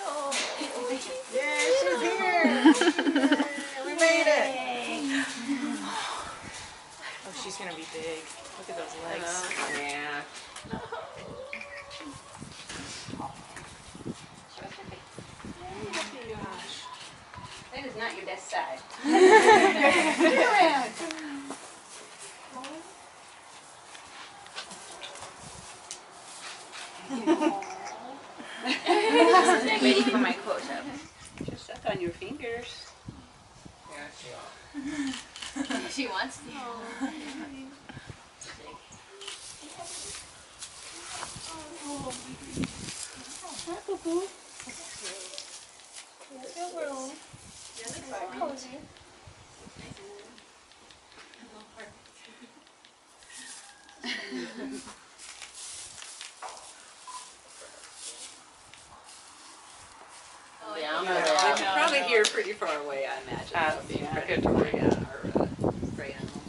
Oh. Yay, she's here! Yay, we made it! Oh, she's gonna be big. Look at those legs. Yeah. Gosh. That is not your best side. I'm waiting for my close-up. Just suck on your fingers. Yeah, She wants to. Yeah, I'm probably here pretty far away, I imagine. That would be good to work at our spray animal.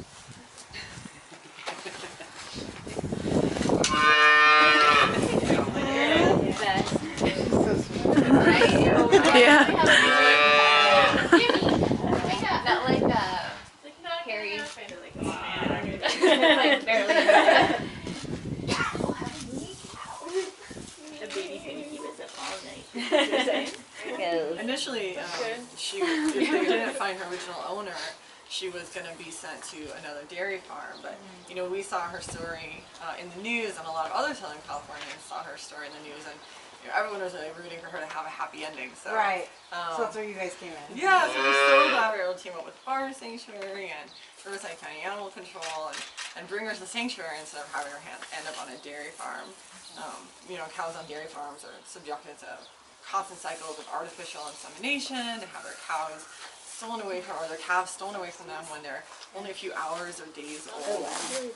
Best. Yeah. Not like Carrie. Like barely. The baby couldn't keep us up all night. Initially, if they didn't find her original owner, she was going to be sent to another dairy farm. But you know, we saw her story in the news, and a lot of other Southern Californians saw her story in the news, and you know, everyone was really rooting for her to have a happy ending. So right. So that's where you guys came in. yeah, so we're so glad we were able to team up with Fire Sanctuary and Riverside County Animal Control and bring her to the sanctuary instead of having her end up on a dairy farm. You know, cows on dairy farms are subjected to constant cycles of artificial insemination. They have their cows stolen away from, or their calves stolen away from them when they're only a few hours or days old. And,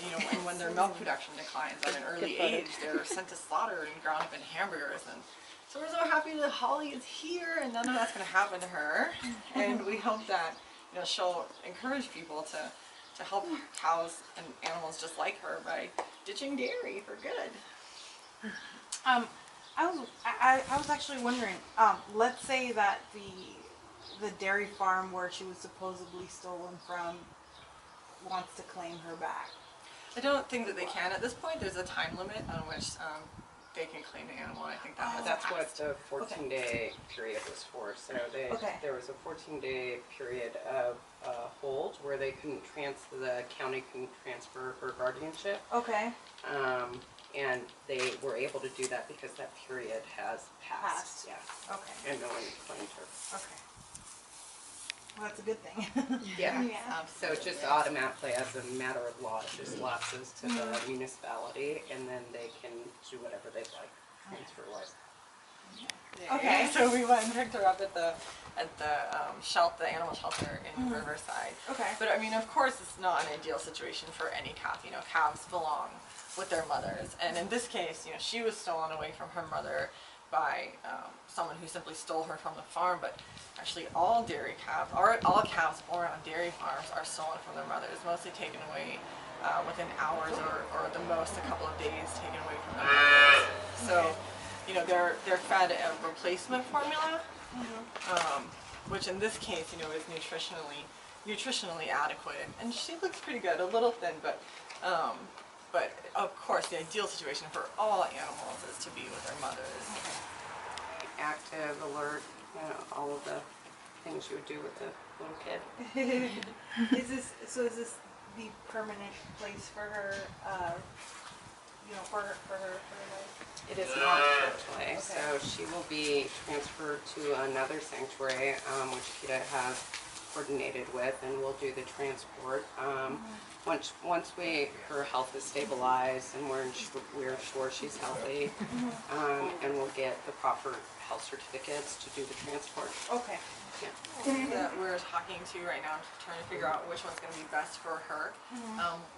you know, and when their milk production declines at an early age, they're sent to slaughter and ground up in hamburgers. And so we're so happy that Holly is here, and none of that's going to happen to her. And we hope that, you know, she'll encourage people to help cows and animals just like her by ditching dairy for good. I was actually wondering, let's say that the dairy farm where she was supposedly stolen from wants to claim her back. I don't think that they can at this point. There's a time limit on which they can claim the animal. I think that That's what the 14-day period was for. So there was a 14-day period of hold where they couldn't the county couldn't transfer her guardianship. Okay. And they were able to do that because that period has passed. Yes. Okay. And no one claimed her. Okay. Well, that's a good thing. Yeah. So it just automatically, as a matter of law, it just lapses to the municipality, and then they can do whatever they'd like, transfer-wise. Okay. So we went and picked her up at the animal shelter in Riverside. Okay. But I mean, of course, it's not an ideal situation for any calf. You know, calves belong with their mothers, and in this case, you know, she was stolen away from her mother by someone who simply stole her from the farm. But actually, all dairy calves, or all calves born on dairy farms, are stolen from their mothers, mostly taken away within hours or the most a couple of days, taken away from their mothers. So, you know, they're fed a replacement formula, which in this case, you know, is nutritionally adequate, and she looks pretty good, a little thin, but of course, the ideal situation for all animals is to be with their mothers. Active, alert, you know, all of the things you would do with a little kid. Is this the permanent place for her? You know, for her life? It is not, unfortunately. So she will be transferred to another sanctuary, which PETA has coordinated with, and we'll do the transport. Once her health is stabilized and we're sure she's healthy, and we'll get the proper health certificates to do the transport. Okay. Yeah. That we're talking to right now, trying to figure out which one's going to be best for her.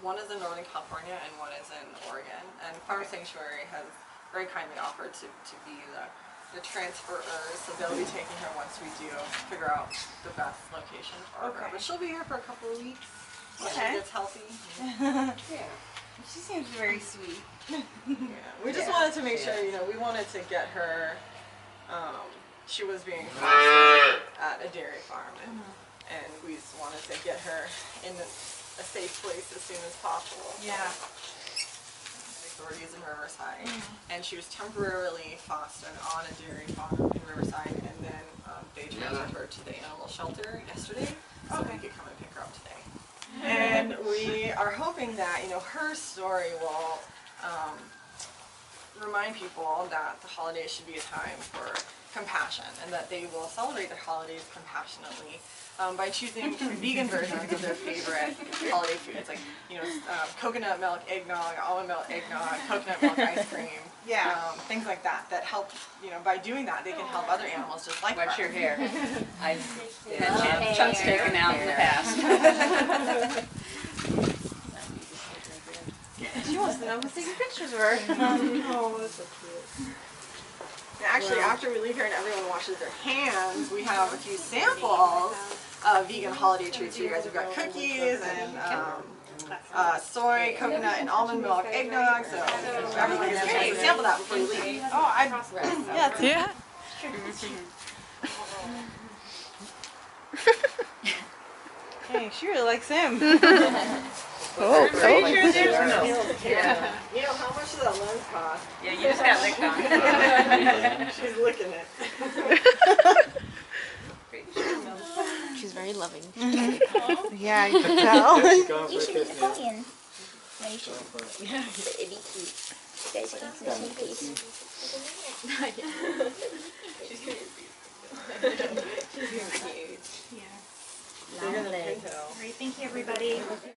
One is in Northern California and one is in Oregon. And Fire Sanctuary has very kindly offered to be the transferers, so they'll be taking her once we do figure out the best location for her. But she'll be here for a couple of weeks. She gets healthy. Yeah. She seems very sweet. Yeah, we just wanted to make sure, you know, we wanted to get her, she was being fostered at a dairy farm, and we just wanted to get her in a safe place as soon as possible. Yeah. Authorities in Riverside, and she was temporarily fostered on a dairy farm in Riverside, and then they transferred her to the animal shelter yesterday, so we could come and pick her up today. And we are hoping that, you know, her story will remind people that the holidays should be a time for compassion, and that they will celebrate their holidays compassionately by choosing vegan versions of their favorite holiday foods, like, you know, coconut milk eggnog, almond milk eggnog, coconut milk ice cream, things like that, that help, you know, by doing that they can help other animals just like What's her. your hair? I've had chunks taken out in the past. She wants to know who's taking pictures of her. Oh, that's so cute. And actually, after we leave here and everyone washes their hands, we have a few samples of vegan holiday treats for you guys. We've got cookies and soy, coconut, and almond milk eggnog. So everyone gets to sample that before you leave. Oh, yeah. Hey, she really likes him. Oh, Yeah. You know, how much does that lens cost? Yeah, you just got licked on. She's licking it. She's very loving. Yeah, you can tell. You should be Italian. No, you shouldn't. It'd be cute. You guys can see some piece. She's cute. Lovely. Great, thank you everybody.